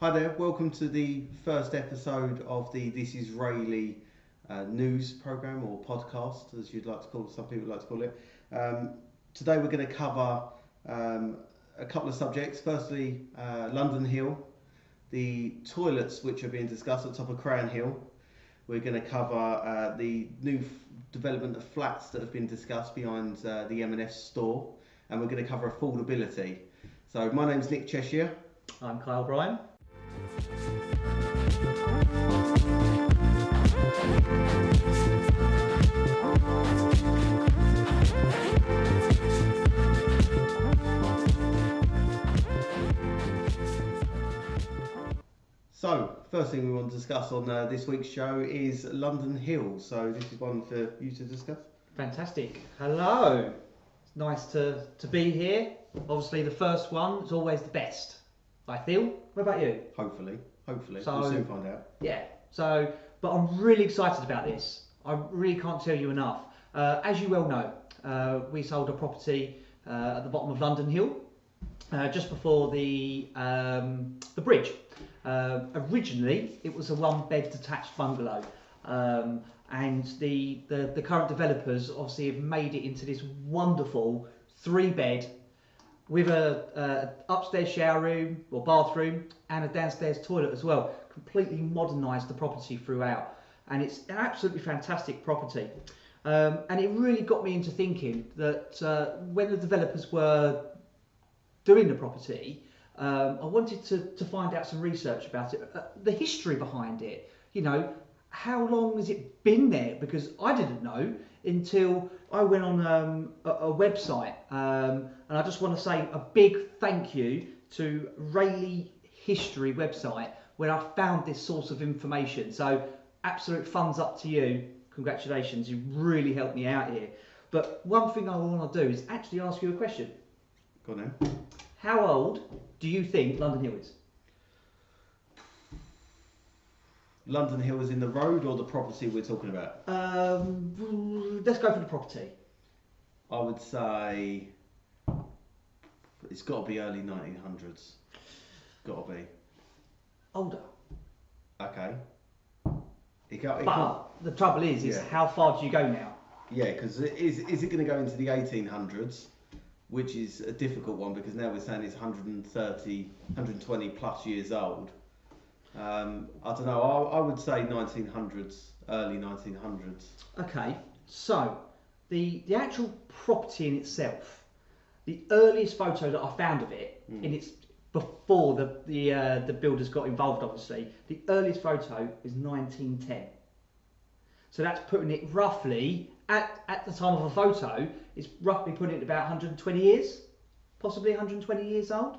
Hi there, welcome to the first episode of the This is Rayleigh news programme or podcast, as you'd like to call it, some people like to call it. Today we're going to cover a couple of subjects. Firstly, London Hill, the toilets which are being discussed at the top of Crown Hill. We're going to cover the new development of flats that have been discussed behind the M&S store, and we're going to cover affordability. So my name's Nick Cheshire. I'm Kyle Bryan. So, first thing we want to discuss on this week's show is London Hill. So this is one for you to discuss. Fantastic. Hello. It's nice to be here. Obviously the first one is always the best, I feel. What about you? Hopefully. So, we'll soon find out. Yeah. So, but I'm really excited about this. I really can't tell you enough. As you well know, we sold a property at the bottom of London Hill, just before the bridge. Originally, it was a one-bed detached bungalow, and the current developers obviously have made it into this wonderful 3-bed with a upstairs shower room or bathroom and a downstairs toilet as well. Completely modernised the property throughout, and it's an absolutely fantastic property. And it really got me into thinking that when the developers were doing the property, I wanted to find out some research about it, the history behind it. You know, how long has it been there? Because I didn't know until I went on a website, and I just want to say a big thank you to Rayleigh History website, where I found this source of information. So absolute thumbs up to you. Congratulations, you really helped me out here. But one thing I want to do is actually ask you a question. Go on then. How old do you think London Hill is? London Hill is in the road or the property we're talking about? Let's go for the property. I would say it's got to be early 1900s. Got to be. Older. Okay. But the trouble is how far do you go now? Yeah, because is it going to go into the 1800s? Which is a difficult one because now we're saying it's 120 plus years old. I don't know, I would say 1900s, early 1900s. Okay, so the actual property in itself, the earliest photo that I found of it, in its before the builders got involved obviously, the earliest photo is 1910. So that's putting it roughly, at the time of a photo, it's roughly putting it about 120 years, possibly 120 years old.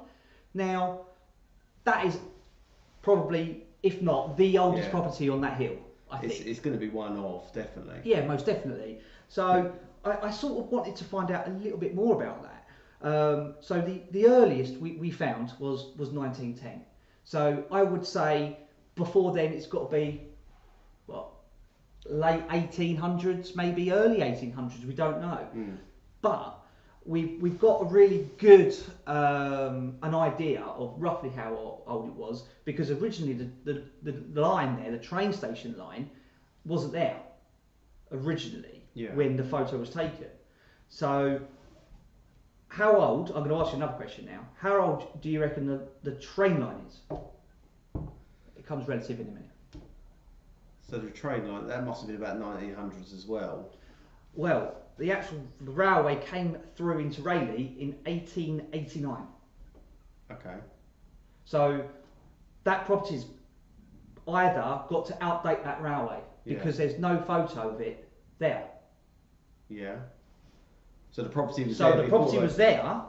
Now, that is probably, if not, the oldest property on that hill, I think. It's going to be one of, definitely. Yeah, most definitely. So I sort of wanted to find out a little bit more about that. So the earliest we found was 1910. So I would say before then it's got to be, what, late 1800s, maybe early 1800s, we don't know. But we've got a really good an idea of roughly how old it was, because originally the line there, the train station line, wasn't there originally when the photo was taken. So how old, I'm going to ask you another question now, how old do you reckon the train line is? It comes relative in a minute. So the train line, that must have been about 1900s as well. Well, the railway came through into Rayleigh in 1889. Okay. So that property's either got to outdate that railway because there's no photo of it there. Yeah. So the property was there. So the property was there,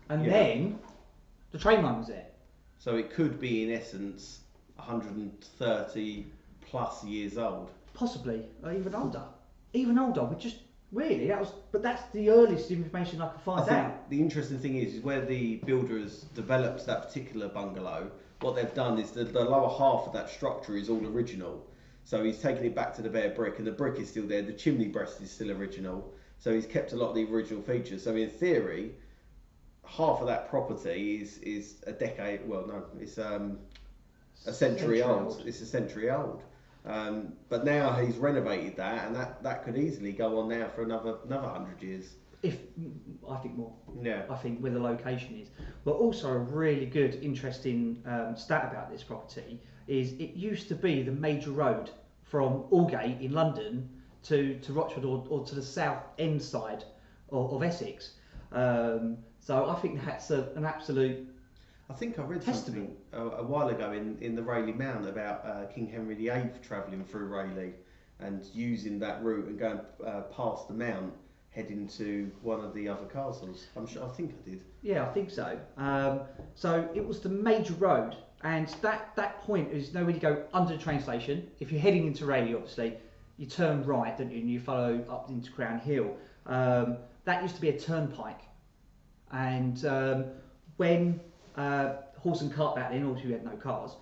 and then the train line was there. So it could be in essence 130 plus years old. Possibly, or even older. Even older. We just really but that's the earliest information I could find out. The interesting thing is where the builder has developed that particular bungalow. What they've done is the lower half of that structure is all original. So he's taken it back to the bare brick, and the brick is still there. The chimney breast is still original. So he's kept a lot of the original features. So in theory, half of that property is a decade. Well, no, it's a century old. It's a century old. But now he's renovated that, and that could easily go on now for another 100 years. If I think more. Yeah. I think where the location is. But also a really good, interesting stat about this property is it used to be the major road from Aldgate in London to Rochford or to the south end side of Essex. So I think that's an absolute. I think I read testament. something a while ago in the Rayleigh Mount about King Henry VIII travelling through Rayleigh and using that route and going past the Mount, heading to one of the other castles. I think I did. Yeah, I think so. So it was the major road, and that point is nowhere to go under the train station. If you're heading into Rayleigh, obviously, you turn right, don't you, and you follow up into Crown Hill. That used to be a turnpike, and when horse and cart back then, obviously we had no cars.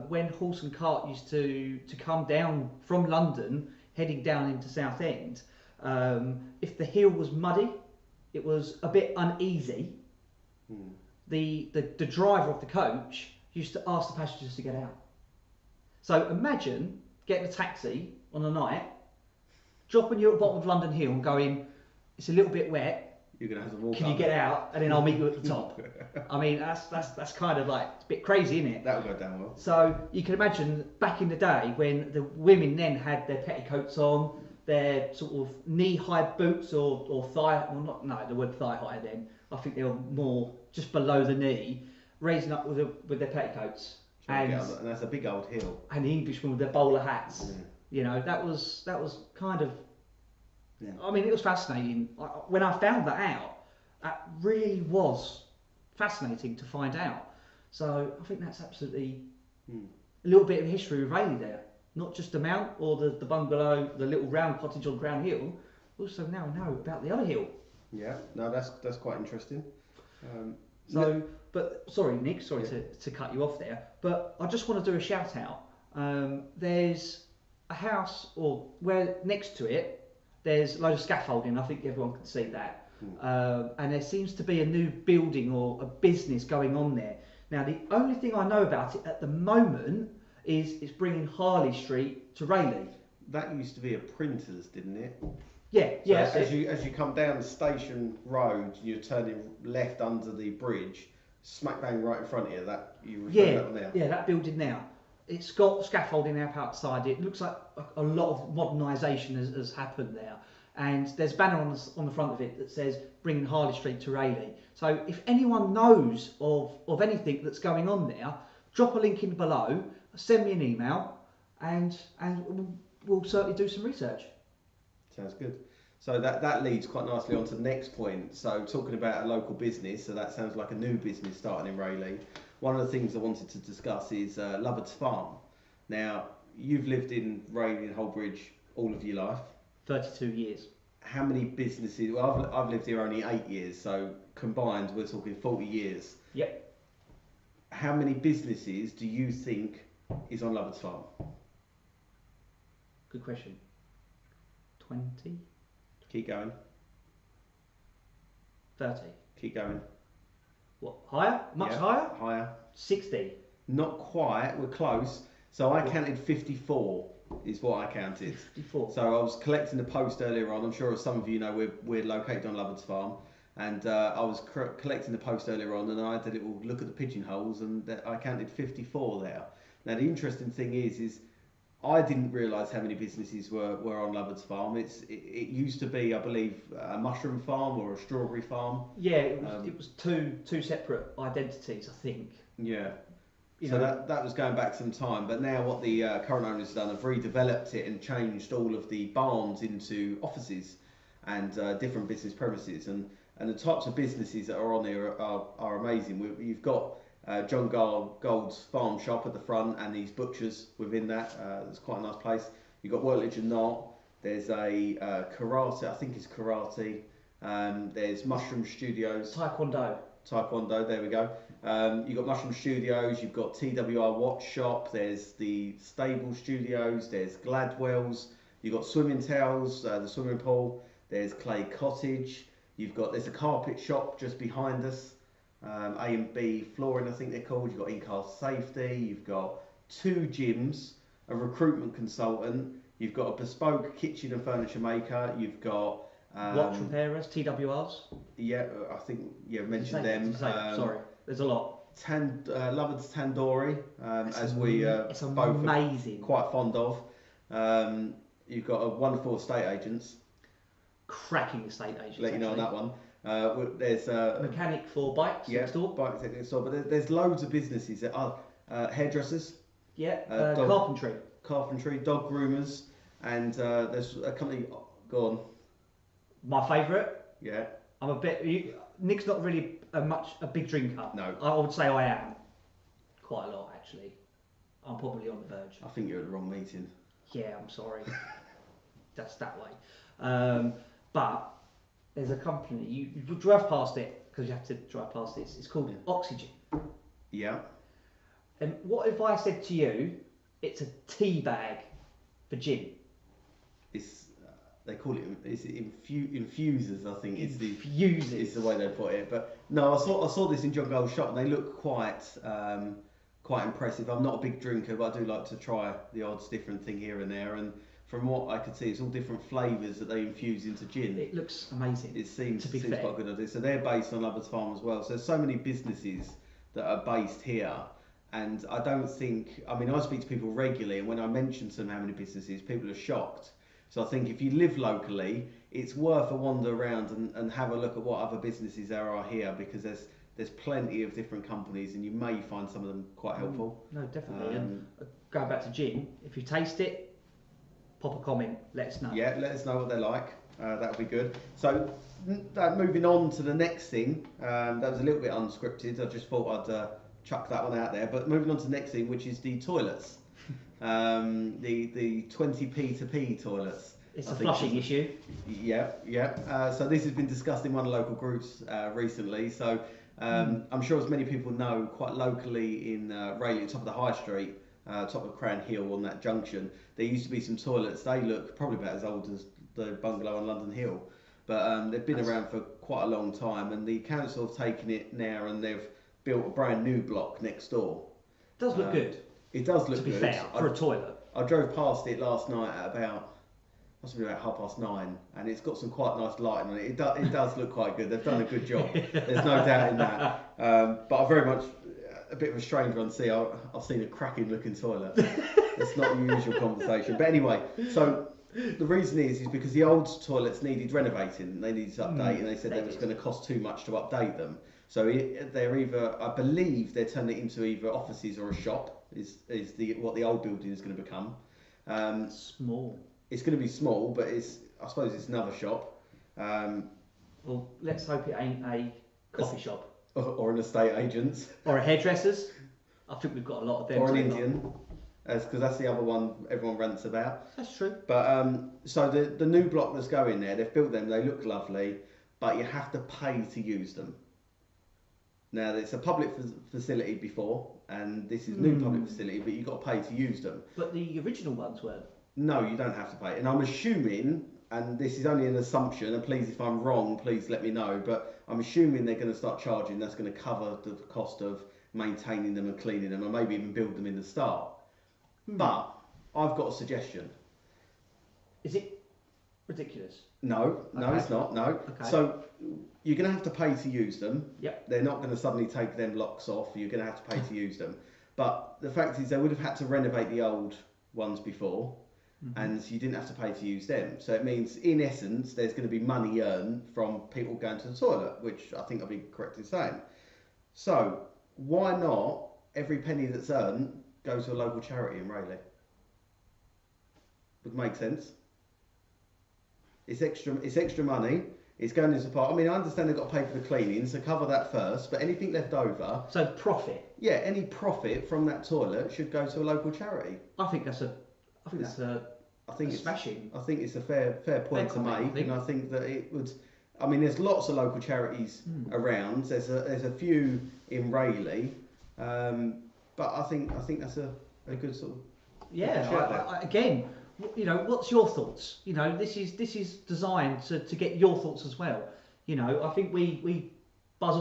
When horse and cart used to come down from London, heading down into Southend, if the hill was muddy, it was a bit uneasy. The driver of the coach used to ask the passengers to get out. So imagine getting a taxi on a night, dropping you at the bottom of London Hill and going, it's a little bit wet. You're gonna have to walk. Can you get out, and then I'll meet you at the top? I mean, that's kind of like, it's a bit crazy, isn't it? That'll go down well. So you can imagine back in the day when the women then had their petticoats on, their sort of knee-high boots or thigh, well the word thigh-high then. I think they were more just below the knee, raising up with their petticoats. And that's a big old hill. And the Englishmen with their bowler hats. You know, that was kind of. Yeah. I mean, it was fascinating. When I found that out, that really was fascinating to find out. So I think that's absolutely a little bit of history with Rayleigh there. Not just the mount or the bungalow, the little round cottage on Crown Hill. Also now know about the other hill. Yeah, no, that's quite interesting. But sorry, Nick, to cut you off there. But I just want to do a shout out. There's a house, or where next to it, there's a load of scaffolding. I think everyone can see that. And there seems to be a new building or a business going on there. Now, the only thing I know about it at the moment is it's bringing Harley Street to Rayleigh. That used to be a printer's, didn't it? Yeah, so yeah. As you come down Station Road, you're turning left under the bridge, smack bang right in front of you. That that one there. Yeah, that building now. It's got scaffolding up outside it. It looks like a lot of modernisation has happened there. And there's a banner on the front of it that says bringing Harley Street to Rayleigh. So if anyone knows of anything that's going on there, drop a link in below, send me an email, and we'll certainly do some research. Sounds good. So that leads quite nicely on to the next point. So talking about a local business, so that sounds like a new business starting in Rayleigh. One of the things I wanted to discuss is Lovett's Farm. Now, you've lived in Rayleigh and Holbridge all of your life. 32 years. How many businesses? Well, I've lived here only 8 years, so combined we're talking 40 years. Yep. How many businesses do you think is on Lovett's Farm? Good question. 20? Keep going. 30? Keep going. What, higher? Much higher? Higher. 60? Not quite, we're close. So I counted 54 is what I counted. 54. So I was collecting the post earlier on. I'm sure as some of you know we're located on Lovett's Farm. And I was collecting the post earlier on, and I had a little look at the pigeonholes, and I counted 54 there. Now the interesting thing is I didn't realise how many businesses were on Lovett's Farm. It used to be, I believe, a mushroom farm or a strawberry farm. Yeah, it was two separate identities, I think. Yeah. So that was going back some time, but now what the current owners have done, have redeveloped it and changed all of the barns into offices and different business premises, and the types of businesses that are on there are amazing. You've got John Gold's farm shop at the front, and these butchers within that. It's quite a nice place. You've got Wortledge and Knott. There's a karate, I think it's karate. There's Mushroom Studios. Taekwondo, there we go. You've got Mushroom Studios, you've got TWR Watch Shop, there's the Stable Studios, there's Gladwell's, you've got Swimming Towels, the swimming pool, there's Clay Cottage, there's a carpet shop just behind us, A&B Flooring I think they're called, you've got in-car safety, you've got 2 gyms, a recruitment consultant. You've got a bespoke kitchen and furniture maker. You've got Watch repairers, TWRs. yeah, I think mentioned them. Sorry, there's a lot. Lovett's Tandoori, as it's both amazing. are quite fond of. You've got a wonderful estate agents. Cracking estate agents. Let you know on that one. There's mechanic for bikes next door. Bikes next door, but there's loads of businesses that are hairdressers. Yeah, carpentry, dog groomers, and there's a company. Go on. My favourite. Yeah. I'm a bit. Nick's not really a big drinker. No. I would say I am. Quite a lot, actually. I'm probably on the verge. I think you're at the wrong meeting. Yeah, I'm sorry. That's that way. But there's a company. You drive past it because you have to drive past it. It's called Oxygen. Yeah. And what if I said to you, it's a tea bag for gin? They call it infusers. I think it's the way they put it. But no, I saw this in John Gold's shop, and they look quite impressive. I'm not a big drinker, but I do like to try the odds different thing here and there. And from what I could see, it's all different flavours that they infuse into gin. It looks amazing. It seems quite a good idea. So they're based on Lovett's Farm as well. So there's so many businesses that are based here. And I don't think, I speak to people regularly, and when I mention to them how many businesses, people are shocked. So I think if you live locally, it's worth a wander around and have a look at what other businesses there are here, because there's plenty of different companies, and you may find some of them quite helpful. No, definitely. And going back to gin, if you taste it, pop a comment, let us know. Yeah, let us know what they're like. That would be good. So moving on to the next thing, that was a little bit unscripted. I just thought I'd chuck that one out there. But moving on to the next thing, which is the toilets. The 20p to p toilets. It's a flushing issue. Yeah. So this has been discussed in one of the local groups recently. So I'm sure as many people know, quite locally in Rayleigh, top of the High Street, top of Crown Hill on that junction, there used to be some toilets. They look probably about as old as the bungalow on London Hill. But they've been around for quite a long time, and the council have taken it now and they've built a brand new block next door. It does look good. It does look good. To be fair, for a toilet. I drove past it last night at about 9:30, and it's got some quite nice lighting on it. It does look quite good. They've done a good job. There's no doubt in that. But I'm very much a bit of a stranger on sea. I've seen a cracking looking toilet. It's not the usual conversation. But anyway, so the reason is because the old toilets needed renovating. They needed to update, and they said that it was going to cost too much to update them. So they're either, I believe, they're turning it into either offices or a shop. Is what the old building is going to become. Small. It's going to be small, but I suppose it's another shop. Well, let's hope it ain't a coffee shop. Or an estate agent's. Or a hairdresser's. I think we've got a lot of them. Or an Indian, because that's the other one everyone rants about. That's true. But so the new block that's going there, they've built them. They look lovely, but you have to pay to use them. Now, it's a public facility before, and this is a new public facility, but you've got to pay to use them. But the original ones weren't. No, you don't have to pay. And I'm assuming, and this is only an assumption, and please, if I'm wrong, please let me know, but I'm assuming they're going to start charging. That's going to cover the cost of maintaining them and cleaning them, and maybe even build them in the start. But I've got a suggestion. Is it ridiculous? No, okay. It's not. No. Okay. So you're going to have to pay to use them. Yep. They're not going to suddenly take them locks off. You're going to have to pay to use them. But the fact is, they would have had to renovate the old ones before, and you didn't have to pay to use them. So it means, in essence, there's going to be money earned from people going to the toilet, which I think I'll be correct in saying. So why not every penny that's earned go to a local charity in Rayleigh? Would make sense. It's extra money. It's going into part. I mean, I understand they've got to pay for the cleaning, so cover that first. But anything left over. So profit. Yeah, any profit from that toilet should go to a local charity. I think that's smashing. I think it's a fair point to make, and I think that it would. I mean, there's lots of local charities around. There's a few in Rayleigh, but I think that's a good sort of. Yeah. Again. What's your thoughts? This is designed to get your thoughts as well. I think we buzz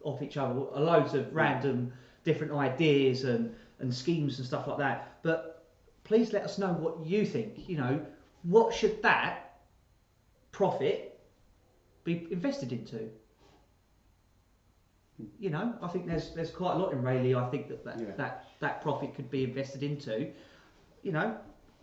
off each other loads of random different ideas, and and schemes and stuff like that. But please let us know what you think. You know, what should that profit be invested into? You know, I think there's quite a lot in Rayleigh. I think that profit could be invested into. You know,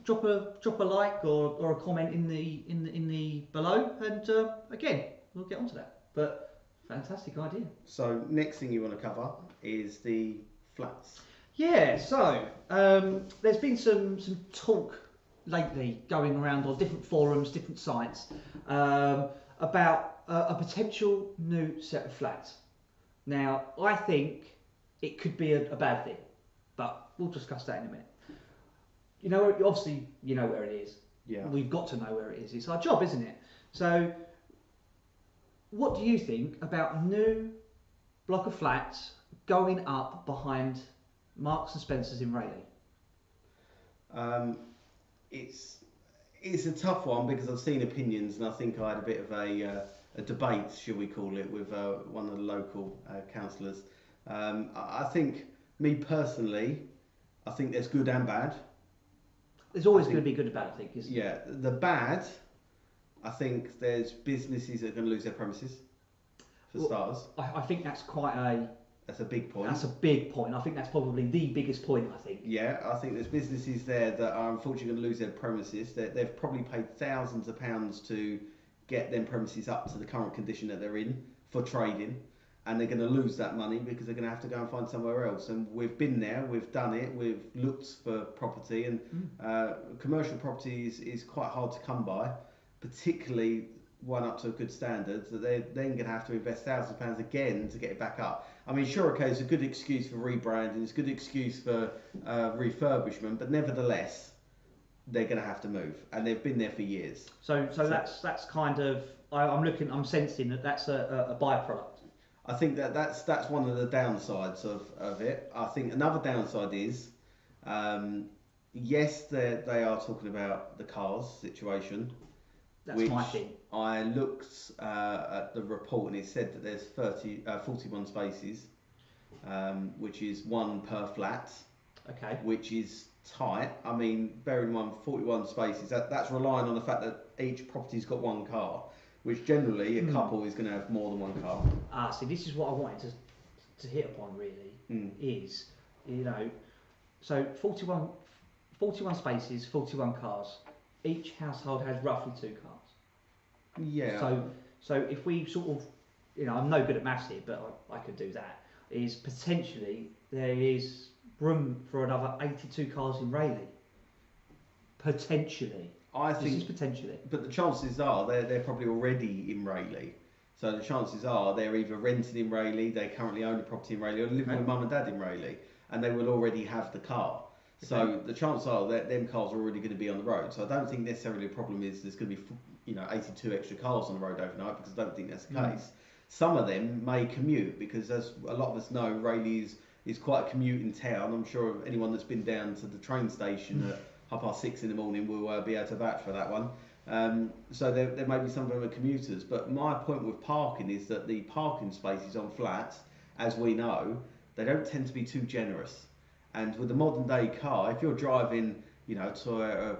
drop a like or a comment in the below, and again we'll get onto that. But fantastic idea. So next thing you want to cover is the flats. Yeah. So there's been some talk lately going around on different forums, different sites about a potential new set of flats. Now, I think it could be a bad thing, but we'll discuss that in a minute. You know, obviously, you know where it is. Yeah. We've got to know where it is. It's our job, isn't it? So, what do you think about a new block of flats going up behind Marks and Spencer's in Rayleigh? It's a tough one because I've seen opinions, and I think I had a bit of a debate, shall we call it, with one of the local councillors. I think, me personally, I think there's good and bad. There's always going to be good and bad, I think, isn't there? Yeah, the bad, I think there's businesses that are going to lose their premises, for starters. I think that's That's a big point. That's a big point. I think that's probably the biggest point, I think. Yeah, I think there's businesses there that are unfortunately going to lose their premises. They've probably paid thousands of pounds to get them premises up to the current condition that they're in for trading, and they're going to lose that money because they're going to have to go and find somewhere else. And we've been there, we've done it, we've looked for property, and commercial property is quite hard to come by, particularly one up to a good standard, that they're then going to have to invest thousands of pounds again to get it back up. I mean, sure, okay, it's a good excuse for rebranding, it's a good excuse for refurbishment, but nevertheless, they're going to have to move, and they've been there for years. So that's kind of, I'm sensing that that's a byproduct. I think that's one of the downsides of it. I think another downside is, yes, they are talking about the cars situation. That's my thing. I looked at the report, and it said that there's 41 spaces, which is one per flat. Okay. Which is tight. I mean, bearing in mind 41 spaces, that's relying on the fact that each property's got one car, which generally a couple is going to have more than one car. See, this is what I wanted to hit upon really, is, you know, so 41 spaces, 41 cars. Each household has roughly 2 cars. Yeah. So if we sort of, you know, I'm no good at maths here, but I could do that, is potentially there is room for another 82 cars in Rayleigh. Potentially. I think. This is potentially. But the chances are they're probably already in Rayleigh. So the chances are they're either renting in Rayleigh, they currently own a property in Rayleigh, or living with mum and dad in Rayleigh, and they will already have the car. So the chances are that them cars are already going to be on the road. So I don't think necessarily the problem is there's going to be 82 extra cars on the road overnight, because I don't think that's the case. Some of them may commute, because as a lot of us know, Rayleigh is quite a commuting town. I'm sure anyone that's been down to the train station at 6:30 in the morning will be able to vouch for that one. So there may be some of them are commuters. But my point with parking is that the parking spaces on flats, as we know, they don't tend to be too generous. And with the modern day car, if you're driving, a Toyota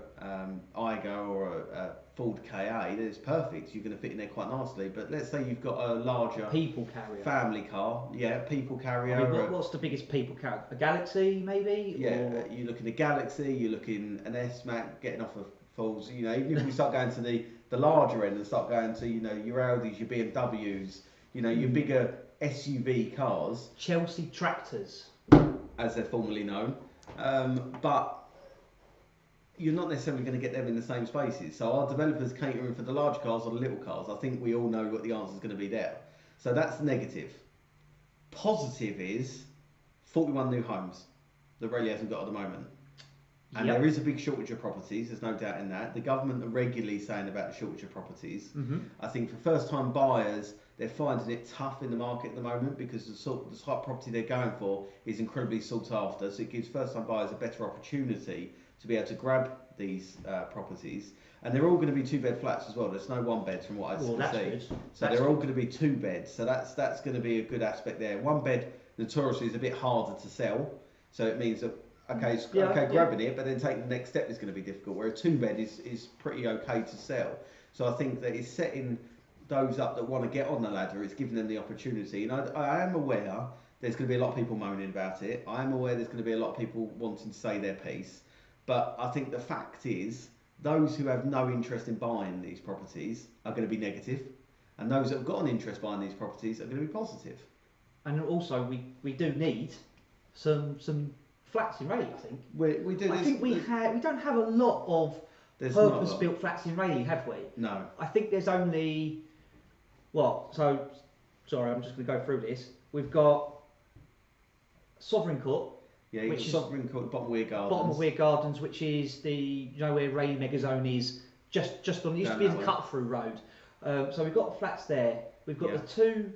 Aygo or a Ford KA, then it's perfect. You're going to fit in there quite nicely. But let's say you've got a larger people carrier, family car, people carrier. I mean, what's the biggest people carrier? A Galaxy, maybe? Yeah, or... you're looking at Galaxy. You're looking an S-Max, getting off of Falls. Even if we start going to the larger end and start going to your Audis, your BMWs, your bigger SUV cars, Chelsea tractors, as they're formerly known, but you're not necessarily going to get them in the same spaces. So our developers catering for the large cars or the little cars, I think we all know what the answer is going to be there. So that's negative. Positive is 41 new homes that Rayleigh hasn't got at the moment. And there is a big shortage of properties, there's no doubt in that. The government are regularly saying about the shortage of properties. I think for first time buyers, they're finding it tough in the market at the moment, because the type of property they're going for is incredibly sought after. So it gives first time buyers a better opportunity to be able to grab these properties. And they're all going to be 2-bed flats as well. There's no 1-beds from what I can see. Good. So they're all going to be 2 beds. So that's going to be a good aspect there. 1 bed notoriously is a bit harder to sell. So it means that grabbing it, but then taking the next step is going to be difficult. Where a 2-bed is pretty okay to sell. So I think that it's setting those up that want to get on the ladder. It's giving them the opportunity. And I am aware there's going to be a lot of people moaning about it. I am aware there's going to be a lot of people wanting to say their piece. But I think the fact is, those who have no interest in buying these properties are going to be negative, and those that have got an interest buying these properties are going to be positive. And also, we do need some flats in Rayleigh. I think We do. I think we don't have a lot of purpose-built flats in Rayleigh, have we? No. I think there's only So sorry, I'm just going to go through this. We've got Sovereign Court. Yeah, you've got Sovereign Court, Bottom Weir Gardens. Bottom of Weir Gardens, which is where Rayleigh Megazone is, just on. It used to be the cut-through road. So we've got flats there. We've got the 2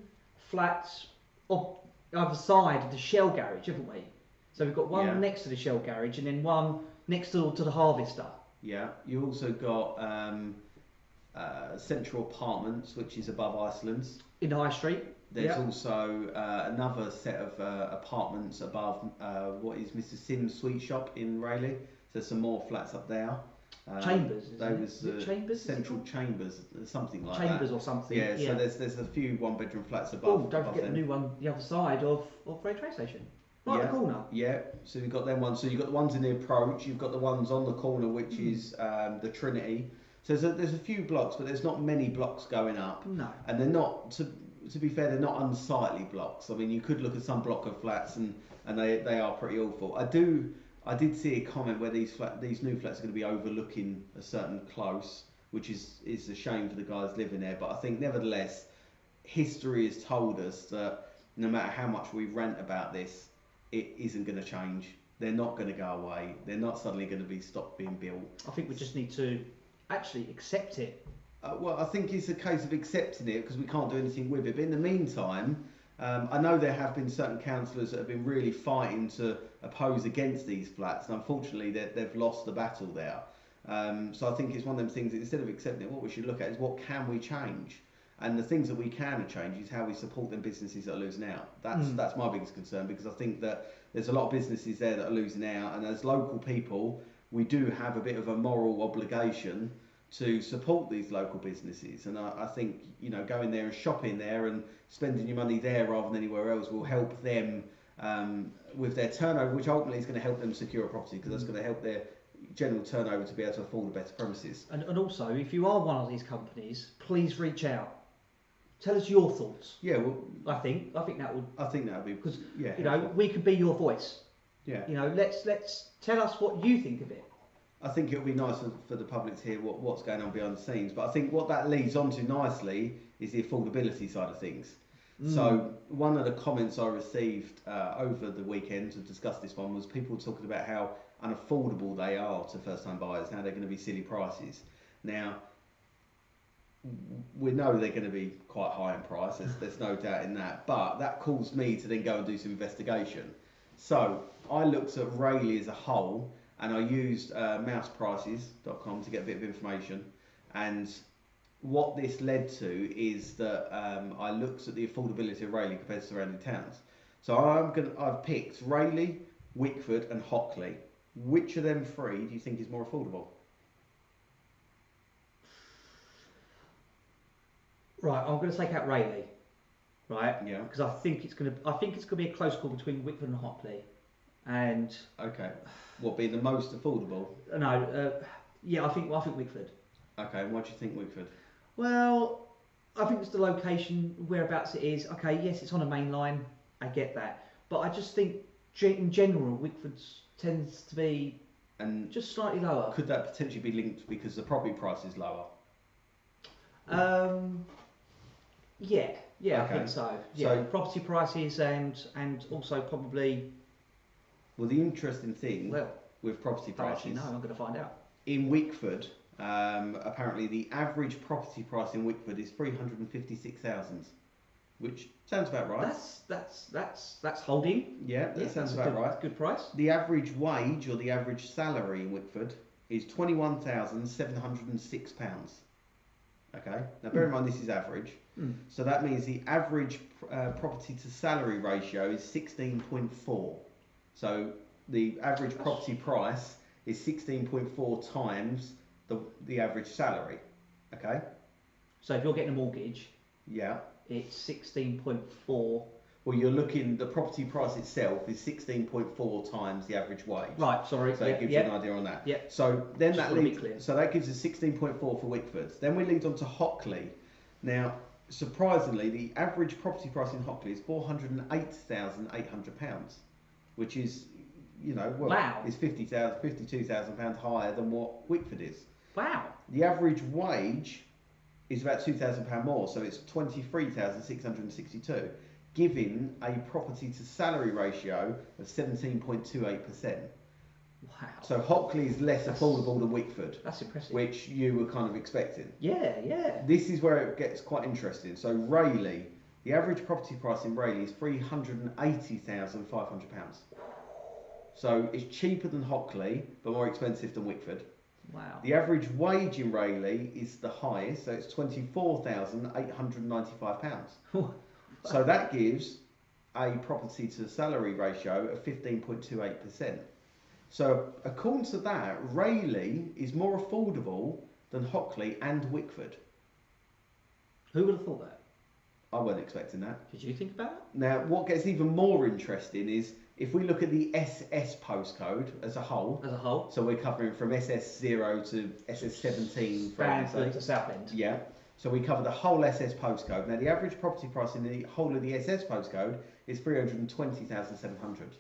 flats on either side of the Shell garage, haven't we? So we've got one next to the Shell garage and then one next to the Harvester. Yeah, you also got Central Apartments, which is above Iceland's. In High Street. There's also another set of apartments above what is Mr. Sim's Sweet Shop in Rayleigh. So there's some more flats up there. Chambers. Chambers. Central Chambers, something like Chambers or something. Yeah. So there's a few 1-bedroom flats above. Oh, don't forget the new one the other side of Railway train station. Right at the corner. Yeah. So you've got them ones. So you've got the ones in the approach. You've got the ones on the corner, which is the Trinity. So there's a few blocks, but there's not many blocks going up. No. And they're not. To be fair, they're not unsightly blocks. I mean, you could look at some block of flats and they are pretty awful. I did see a comment where these new flats are going to be overlooking a certain close, which is a shame for the guys living there. But I think nevertheless, history has told us that no matter how much we rant about this, it isn't going to change. They're not going to go away. They're not suddenly going to be stopped being built. I think we just need to actually accept it. Well, I think it's a case of accepting it because we can't do anything with it. But in the meantime, I know there have been certain councillors that have been really fighting to oppose against these flats, and unfortunately they've lost the battle there. So I think it's one of them things that instead of accepting it, what we should look at is what can we change? And the things that we can change is how we support them businesses that are losing out. That's my biggest concern, because I think that there's a lot of businesses there that are losing out, and as local people, we do have a bit of a moral obligation to support these local businesses. And I think, going there and shopping there and spending your money there rather than anywhere else will help them with their turnover, which ultimately is going to help them secure a property, because that's going to help their general turnover to be able to afford a better premises. And also, if you are one of these companies, please reach out. Tell us your thoughts. Yeah, well, I think that would. I think that would be, because helpful. We could be your voice. Yeah. Let's tell us what you think of it. I think it would be nice for the public to hear what's going on behind the scenes. But I think what that leads on to nicely is the affordability side of things. So one of the comments I received over the weekend to discuss this one was people talking about how unaffordable they are to first-time buyers, how they're going to be silly prices. Now, we know they're going to be quite high in price, there's no doubt in that, but that caused me to then go and do some investigation. So I looked at Rayleigh as a whole, and I used mouseprices.com to get a bit of information, and what this led to is that I looked at the affordability of Rayleigh compared to surrounding towns. So I've picked Rayleigh, Wickford and Hockley. Which of them three do you think is more affordable? Right, I'm going to take out Rayleigh, right? Yeah. Because I think it's going to be a close call between Wickford and Hockley, and. Okay. What being the most affordable? No. Yeah, I think Wickford. Okay. And why do you think Wickford? Well, I think it's the location, whereabouts it is. Okay, yes, it's on a main line. I get that, but I just think in general, Wickford tends to be just slightly lower. Could that potentially be linked because the property price is lower? Yeah, okay. I think so. Yeah, so property prices and also probably. Well, the interesting thing with property prices. Actually, no, I'm going to find out. In Wickford, apparently the average property price in Wickford is 356,000, which sounds about right. That's holding. Yeah, that sounds about right. Good price. The average wage or the average salary in Wickford is £21,706. Okay, now bear in mind this is average, so that means the average property to salary ratio is 16.4. So the average property price is 16.4 times the average salary. Okay. So if you're getting a mortgage, Yeah. it's 16.4. Well, the property price itself is 16.4 times the average wage. Right, sorry. So it gives you an idea on that. Yeah. So then Just that wanna be leads, clear. so that gives us 16.4 for Wickford. Then we lead on to Hockley. Now, surprisingly, the average property price in Hockley is £408,800, which is, Wow. is £52,000 higher than what Wickford is. Wow. The average wage is about £2,000 more, so it's 23,662, giving a property to salary ratio of 17.28%. Wow. So Hockley is less affordable than Wickford, That's impressive. which you were kind of expecting. Yeah. This is where it gets quite interesting. So Rayleigh, the average property price in Rayleigh is £380,500. So it's cheaper than Hockley, but more expensive than Wickford. Wow. The average wage in Rayleigh is the highest, so it's £24,895. So that gives a property to salary ratio of 15.28%. So according to that, Rayleigh is more affordable than Hockley and Wickford. Who would have thought that? I wasn't expecting that. Did you think about it? Now, what gets even more interesting is if we look at the SS postcode as a whole. As a whole? So we're covering from SS0 to SS17. Cranford to Southend. Yeah. So we cover the whole SS postcode. Now, the average property price in the whole of the SS postcode is 320,700,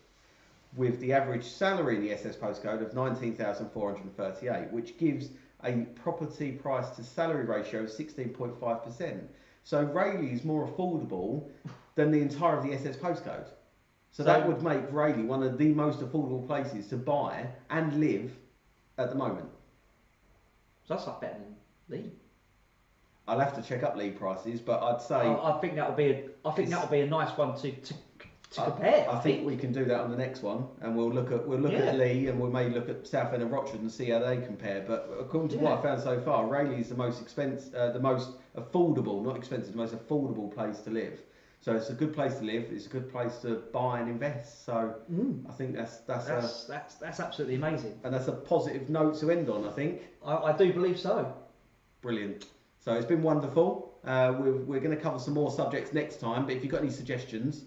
with the average salary in the SS postcode of 19,438, which gives a property price to salary ratio of 16.5%. So Rayleigh is more affordable than the entire of the SS postcode. So that would make Rayleigh one of the most affordable places to buy and live at the moment. So that's like better than Lee. I'll have to check up Lee prices, but I'd say I think that would be a nice one to compare. I think we can do that on the next one, and we'll look at Lee, and we may look at Southend and Rochford and see how they compare. But according to what I found so far, Rayleigh is the most affordable, not expensive, the most affordable place to live. So it's a good place to live. It's a good place to buy and invest. So I think that's absolutely amazing. And that's a positive note to end on. I think. I do believe so. Brilliant. So it's been wonderful. We're going to cover some more subjects next time. But if you've got any suggestions,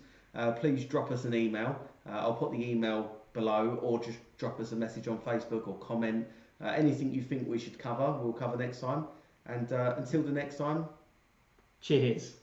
please drop us an email. I'll put the email below, or just drop us a message on Facebook or comment. Anything you think we should cover, we'll cover next time. And until the next time, cheers.